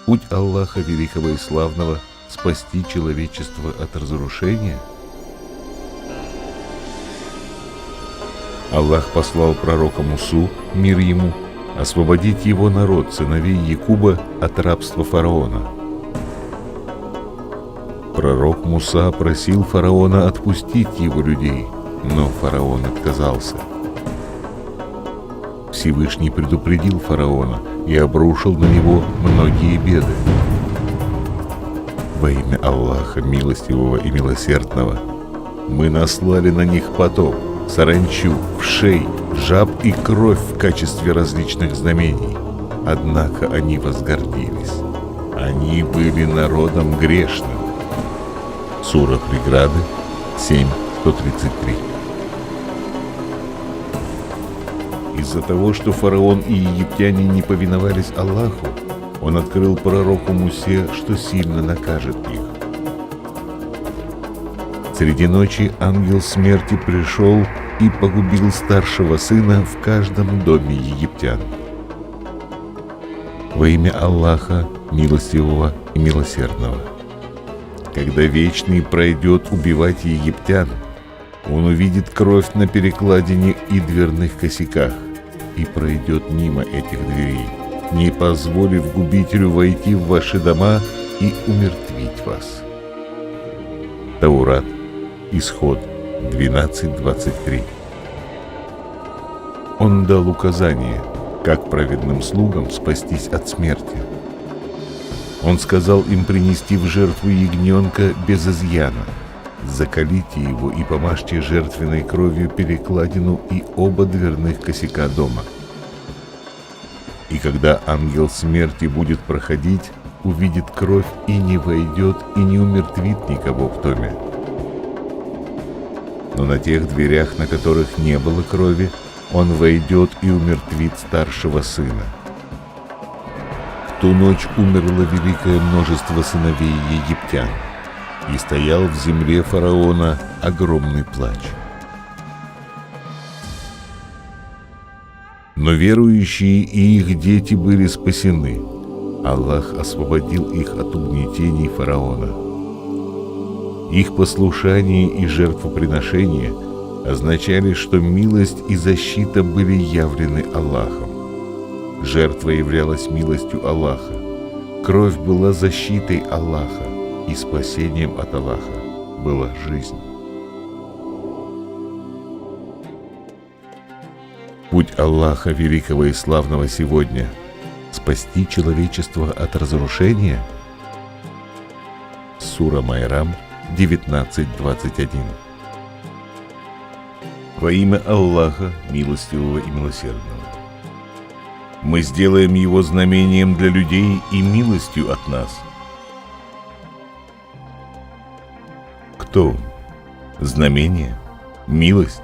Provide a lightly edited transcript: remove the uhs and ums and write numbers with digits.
Путь Аллаха Великого и Славного — спасти человечество от разрушения? Аллах послал пророка Мусу, мир ему, освободить его народ, сыновей Якуба, от рабства фараона. Пророк Муса просил фараона отпустить его людей, но фараон отказался. Всевышний предупредил фараона и обрушил на него многие беды. Во имя Аллаха Милостивого и Милосердного мы наслали на них потоп, саранчу, вшей, жаб и кровь в качестве различных знамений. Однако они возгордились. Они были народом грешным. Сура Преграды 7:133. Из-за того, что фараон и египтяне не повиновались Аллаху, он открыл пророку Мусе, что сильно накажет их. Среди ночи ангел смерти пришел и погубил старшего сына в каждом доме египтян. Во имя Аллаха Милостивого и Милосердного. Когда Вечный пройдет убивать египтян, он увидит кровь на перекладине и дверных косяках и пройдет мимо этих дверей, не позволив губителю войти в ваши дома и умертвить вас. Таурат, Исход 12:23. Он дал указание, как праведным слугам спастись от смерти. Он сказал им принести в жертву ягненка без изъяна. Заколите его и помажьте жертвенной кровью перекладину и оба дверных косяка дома. И когда ангел смерти будет проходить, увидит кровь и не войдет, и не умертвит никого в доме. Но на тех дверях, на которых не было крови, он войдет и умертвит старшего сына. В ту ночь умерло великое множество сыновей египтян, и стоял в земле фараона огромный плач. Но верующие и их дети были спасены. Аллах освободил их от угнетений фараона. Их послушание и жертвоприношение означали, что милость и защита были явлены Аллахом. Жертва являлась милостью Аллаха. Кровь была защитой Аллаха, и спасением от Аллаха была жизнь. Путь Аллаха Великого и Славного сегодня — спасти человечество от разрушения? Сура Майрам 19:21. Во имя Аллаха Милостивого и Милосердного. Мы сделаем его знамением для людей и милостью от нас. Кто он? Знамение? Милость?